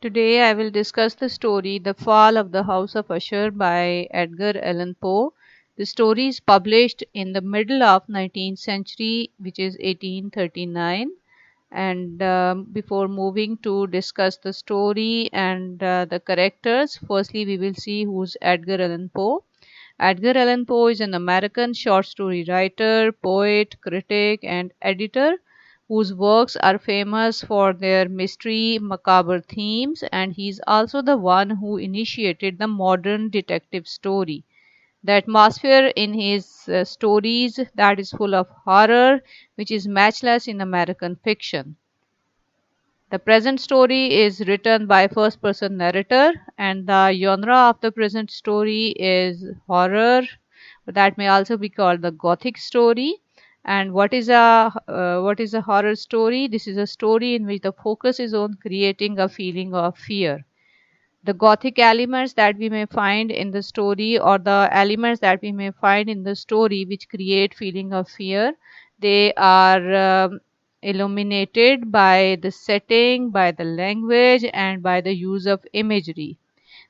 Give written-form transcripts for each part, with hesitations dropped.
Today I will discuss the story The Fall of the House of Usher by Edgar Allan Poe. The story is published in the middle of 19th century, which is 1839. And before moving to discuss the story and the characters, firstly we will see who's Edgar Allan Poe. Edgar Allan Poe is an American short story writer, poet, critic, and editor whose works are famous for their mystery, macabre themes, and he's also the one who initiated the modern detective story. The atmosphere in his stories that is full of horror, which is matchless in American fiction. The present story is written by first person narrator, and the genre of the present story is horror, that may also be called the gothic story. And what is a horror story? This is a story in which the focus is on creating a feeling of fear. The gothic elements that we may find in the story, or the elements that we may find in the story which create feeling of fear, they are illuminated by the setting, by the language, and by the use of imagery.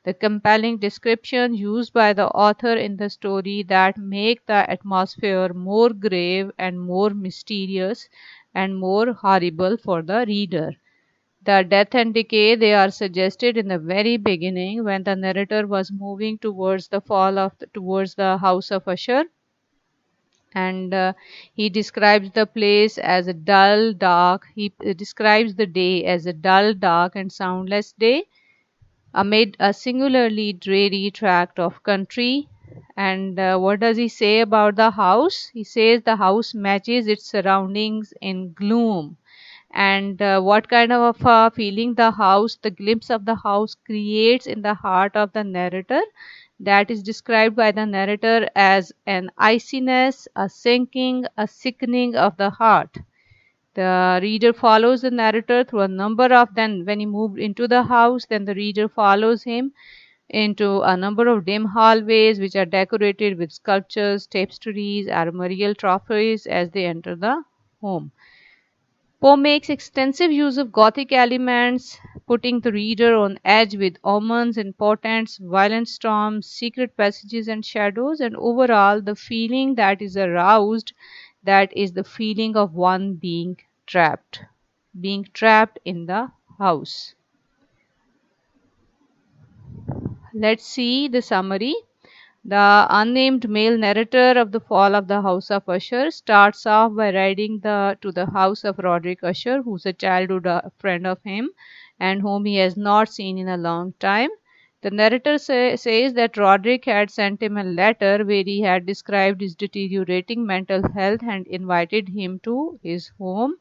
The compelling description used by the author in the story that make the atmosphere more grave and more mysterious and more horrible for the reader. The death and decay, they are suggested in the very beginning when the narrator was moving towards the towards the house of Usher, and he describes the place as a dull dark. He describes the day as a dull dark and soundless day amid a singularly dreary tract of country. And what does he say about the house? He says the house matches its surroundings in gloom. And what kind of a feeling the glimpse of the house creates in the heart of the narrator, that is described by the narrator as an iciness, a sinking, a sickening of the heart. The reader follows the narrator through a number of, then when he moved into the house, then the reader follows him into a number of dim hallways which are decorated with sculptures, tapestries, armorial trophies as they enter the home. Poe makes extensive use of Gothic elements, putting the reader on edge with omens and portents, violent storms, secret passages and shadows, and overall the feeling that is aroused, that is the feeling of one being trapped in the house. Let's see the summary. The unnamed male narrator of The Fall of the House of Usher starts off by riding to the house of Roderick Usher, who's a childhood friend of him and whom he has not seen in a long time. The narrator says that Roderick had sent him a letter where he had described his deteriorating mental health and invited him to his home.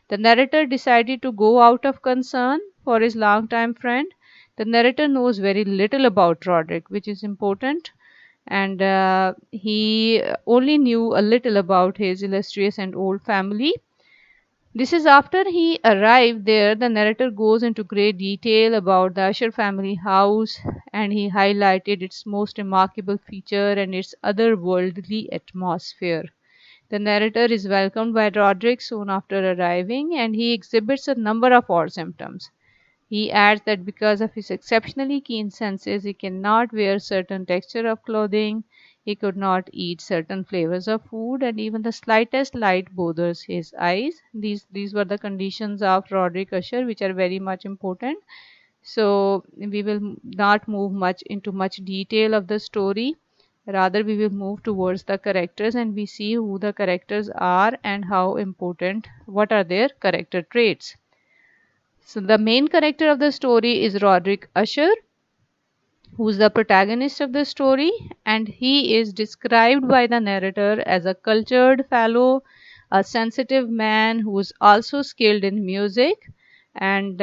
The narrator decided to go out of concern for his longtime friend. The narrator knows very little about Roderick, which is important, and he only knew a little about his illustrious and old family. This is after he arrived there. The narrator goes into great detail about the Usher family house, and he highlighted its most remarkable feature and its otherworldly atmosphere. The narrator is welcomed by Roderick soon after arriving, and he exhibits a number of odd symptoms. He adds that because of his exceptionally keen senses, he cannot wear certain texture of clothing, he could not eat certain flavors of food, and even the slightest light bothers his eyes. These were the conditions of Roderick Usher, which are very much important. So we will not move much into much detail of the story. Rather, we will move towards the characters and we see who the characters are and how important, what are their character traits. So the main character of the story is Roderick Usher, who is the protagonist of the story, and he is described by the narrator as a cultured fellow, a sensitive man who is also skilled in music. And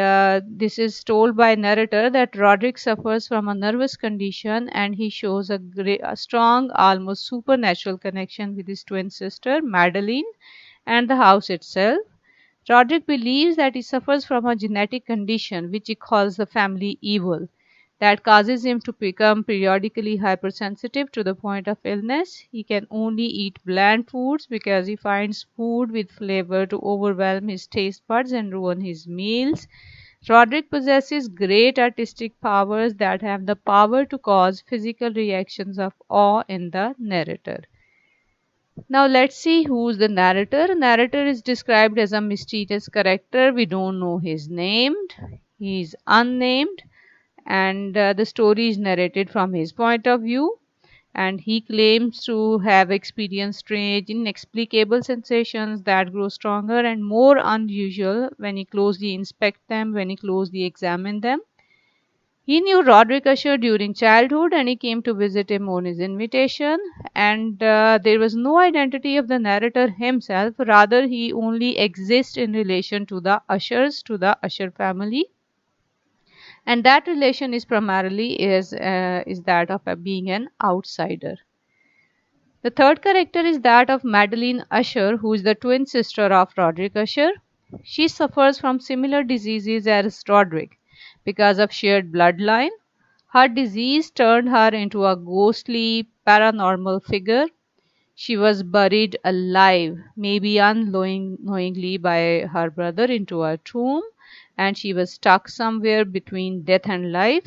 this is told by narrator that Roderick suffers from a nervous condition, and he shows a strong, almost supernatural connection with his twin sister Madeline and the house itself. Roderick believes that he suffers from a genetic condition which he calls the family evil that causes him to become periodically hypersensitive to the point of illness. He can only eat bland foods because he finds food with flavor to overwhelm his taste buds and ruin his meals. Roderick possesses great artistic powers that have the power to cause physical reactions of awe in the narrator. Now let's see who's the narrator. Narrator is described as a mysterious character. We don't know his name. He's unnamed, and the story is narrated from his point of view. And he claims to have experienced strange, inexplicable sensations that grow stronger and more unusual when he closely inspects them, when he closely examines them. He knew Roderick Usher during childhood and he came to visit him on his invitation. And there was no identity of the narrator himself, rather, he only exists in relation to the Ushers, to the Usher family. And that relation is primarily is that of being an outsider. The third character is that of Madeline Usher, who is the twin sister of Roderick Usher. She suffers from similar diseases as Roderick because of shared bloodline. Her disease turned her into a ghostly, paranormal figure. She was buried alive, maybe unknowingly by her brother, into a tomb, and she was stuck somewhere between death and life.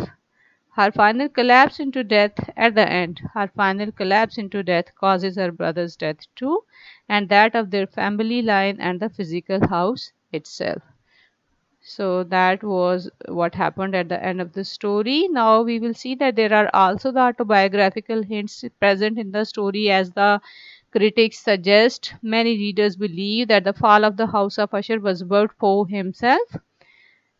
Her final collapse into death at the end, her final collapse into death causes her brother's death too, and that of their family line and the physical house itself. So that was what happened at the end of the story. Now we will see that there are also the autobiographical hints present in the story, as the critics suggest. Many readers believe that the fall of the House of Usher was about Poe himself,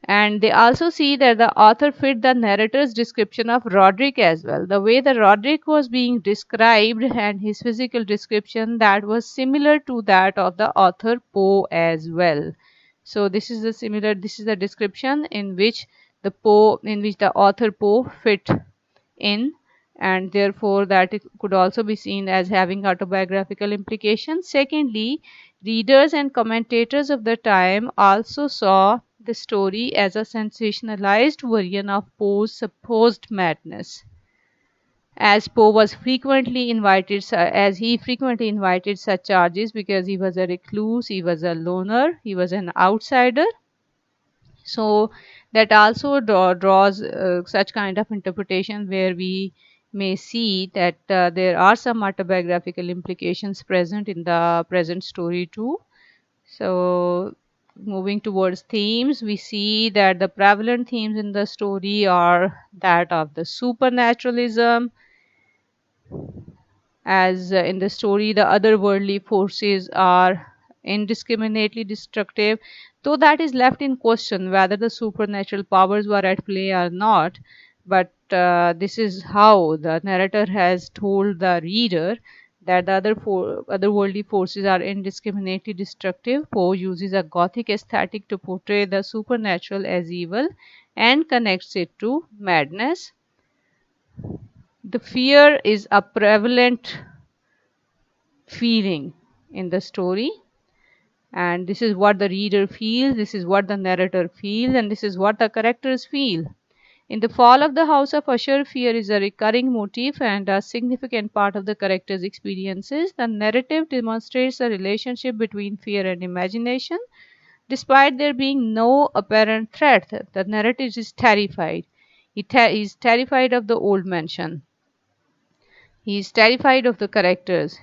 and they also see that the author fit the narrator's description of Roderick as well. The way the Roderick was being described and his physical description, that was similar to that of the author Poe as well. So this is the description in which the author Poe fit in, and therefore that it could also be seen as having autobiographical implications. Secondly, readers and commentators of the time also saw the story as a sensationalized version of Poe's supposed madness, as Poe was frequently invited as he frequently invited such charges because he was a recluse, he was a loner, he was an outsider. So that also draws such kind of interpretation, where we may see that there are some autobiographical implications present in the present story too. So moving towards themes, we see that the prevalent themes in the story are that of the supernaturalism, as in the story the otherworldly forces are indiscriminately destructive, though that is left in question whether the supernatural powers were at play or not. But this is how the narrator has told the reader that the otherworldly forces are indiscriminately destructive. Poe uses a gothic aesthetic to portray the supernatural as evil and connects it to madness. The fear is a prevalent feeling in the story, and this is what the reader feels, this is what the narrator feels, and this is what the characters feel. In the fall of the House of Usher, fear is a recurring motif and a significant part of the character's experiences. The narrative demonstrates a relationship between fear and imagination. Despite there being no apparent threat, the narrative is terrified. He is terrified of the old mansion. He is terrified of the characters.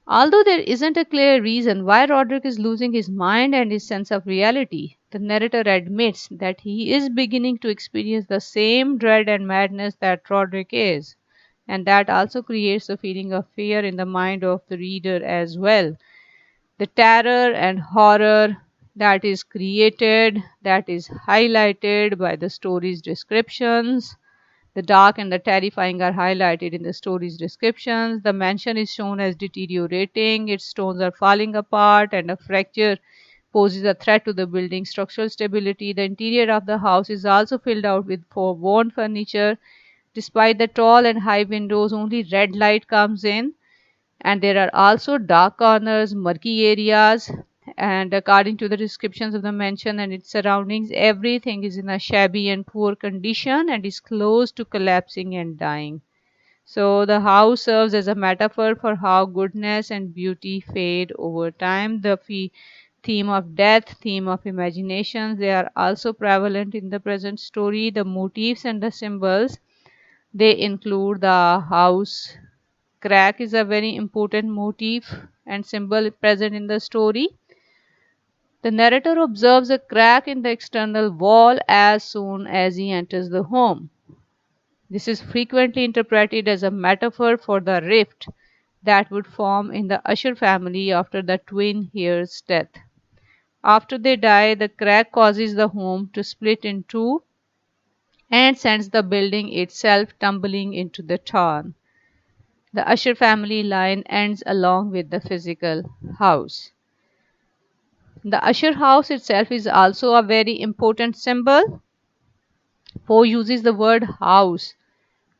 Although there isn't a clear reason why Roderick is losing his mind and his sense of reality, the narrator admits that he is beginning to experience the same dread and madness that Roderick is, and that also creates a feeling of fear in the mind of the reader as well. The terror and horror that is created, that is highlighted by the story's descriptions. The dark and the terrifying are highlighted in the story's descriptions. The mansion is shown as deteriorating, its stones are falling apart, and a fracture poses a threat to the building's structural stability. The interior of the house is also filled out with worn furniture. Despite the tall and high windows, only red light comes in, and there are also dark corners, murky areas, and according to the descriptions of the mansion and its surroundings, everything is in a shabby and poor condition and is close to collapsing and dying. So the house serves as a metaphor for how goodness and beauty fade over time. theme of death, theme of imagination, they are also prevalent in the present story. The motifs and the symbols, they include the house. Crack is a very important motif and symbol present in the story. The narrator observes a crack in the external wall as soon as he enters the home. This is frequently interpreted as a metaphor for the rift that would form in the Usher family after the twin heirs' death. After they die, the crack causes the home to split in two and sends the building itself tumbling into the tarn. The Usher family line ends along with the physical house. The Usher house itself is also a very important symbol. Poe uses the word house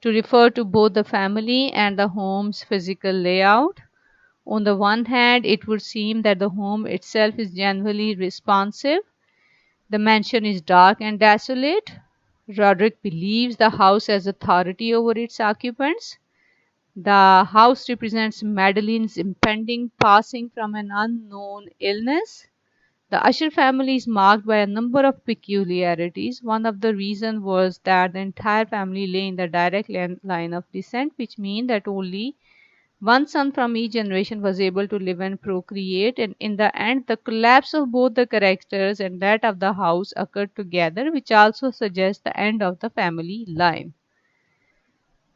to refer to both the family and the home's physical layout. On the one hand, it would seem that the home itself is generally responsive. The mansion is dark and desolate. Roderick believes the house has authority over its occupants. The house represents Madeline's impending passing from an unknown illness. The Usher family is marked by a number of peculiarities. One of the reasons was that the entire family lay in the direct line of descent, which means that only one son from each generation was able to live and procreate, and in the end, the collapse of both the characters and that of the house occurred together, which also suggests the end of the family line.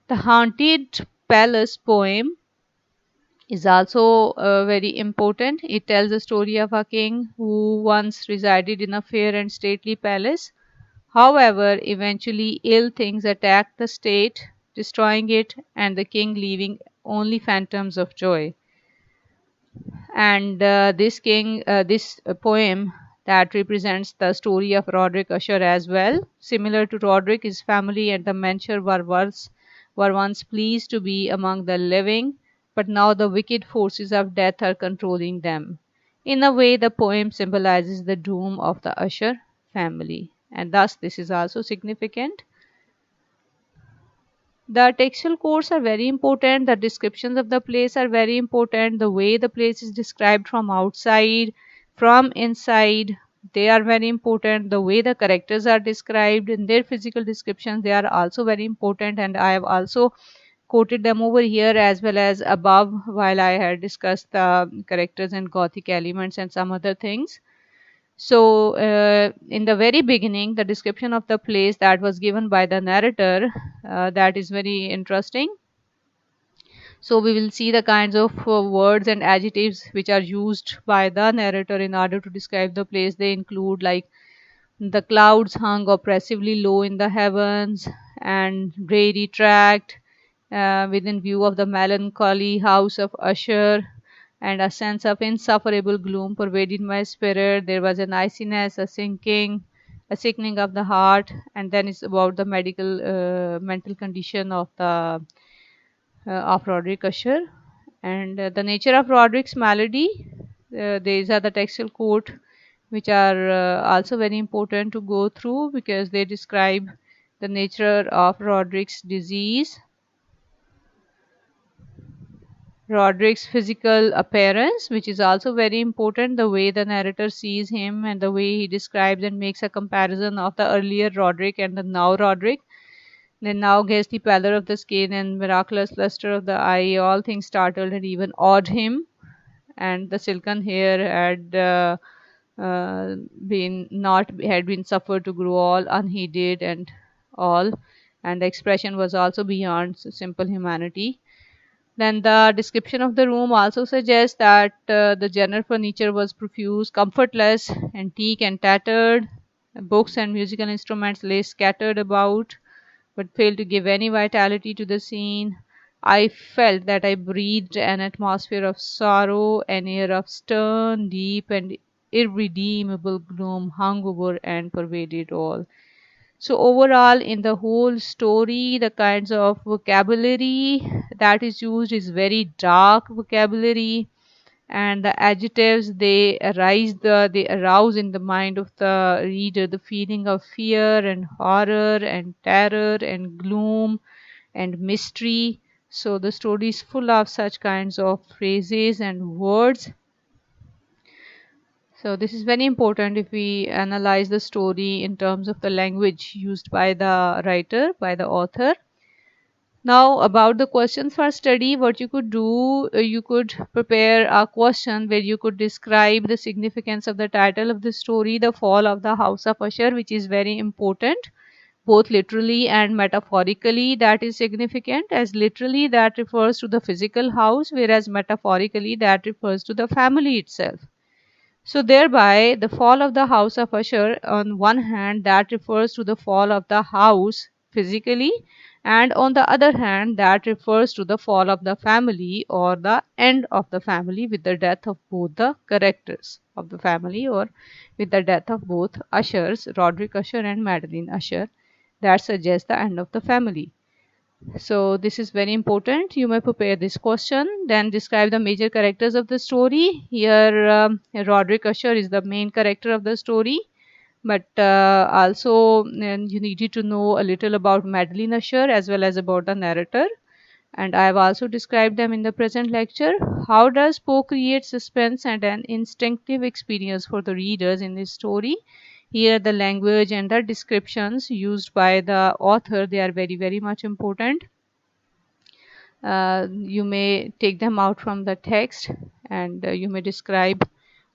The Haunted Palace poem is also very important. It tells the story of a king who once resided in a fair and stately palace. However, eventually ill things attacked the state, destroying it, and the king leaving only phantoms of joy. And this poem that represents the story of Roderick Usher as well. Similar to Roderick, his family and the Mencher were once pleased to be among the living, but now the wicked forces of death are controlling them. In a way, the poem symbolizes the doom of the Usher family, and thus this is also significant. The textual codes are very important. The descriptions of the place are very important. The way the place is described from outside, from inside, they are very important. The way the characters are described in their physical descriptions, they are also very important. And I have also quoted them over here as well as above while I had discussed the characters and Gothic elements and some other things. So, in the very beginning, the description of the place that was given by the narrator, that is very interesting. So, we will see the kinds of words and adjectives which are used by the narrator in order to describe the place. They include like the clouds hung oppressively low in the heavens and dreary tract within view of the melancholy house of Usher, and a sense of insufferable gloom pervaded my spirit. There was an iciness, a sinking, a sickening of the heart, and then it's about the mental condition of Roderick Usher, and the nature of Roderick's malady. These are the textual quote, which are also very important to go through because they describe the nature of Roderick's disease. Roderick's physical appearance, which is also very important, the way the narrator sees him and the way he describes and makes a comparison of the earlier Roderick and the now Roderick. The now ghastly pallor of the skin and miraculous luster of the eye, all things startled and even awed him. And the silken hair uh, had been suffered to grow all unheeded and all, and the expression was also beyond simple humanity. Then the description of the room also suggests that the general furniture was profuse, comfortless, antique, and tattered. Books and musical instruments lay scattered about, but failed to give any vitality to the scene. I felt that I breathed an atmosphere of sorrow, an air of stern, deep, and irredeemable gloom hung over and pervaded all. So overall, in the whole story, the kinds of vocabulary that is used is very dark vocabulary, and the adjectives they arouse in the mind of the reader the feeling of fear and horror and terror and gloom and mystery. So the story is full of such kinds of phrases and words. So this is very important if we analyze the story in terms of the language used by the writer, by the author. Now, about the questions for study, what you could do, you could prepare a question where you could describe the significance of the title of the story, The Fall of the House of Usher, which is very important, both literally and metaphorically. That is significant, as literally that refers to the physical house, whereas metaphorically that refers to the family itself. So thereby, the fall of the house of Usher, on one hand, that refers to the fall of the house physically, and on the other hand, that refers to the fall of the family or the end of the family with the death of both the characters of the family, or with the death of both Ushers, Roderick Usher and Madeline Usher. That suggests the end of the family. So this is very important. You may prepare this question, then describe the major characters of the story. Here, Roderick Usher is the main character of the story, but also you needed to know a little about Madeline Usher as well as about the narrator. And I have also described them in the present lecture. How does Poe create suspense and an instinctive experience for the readers in this story? Here, the language and the descriptions used by the author, they are very, very much important. You may take them out from the text, and you may describe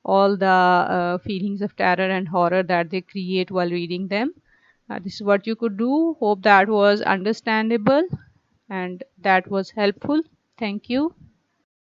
all the feelings of terror and horror that they create while reading them. This is what you could do. Hope that was understandable and that was helpful. Thank you.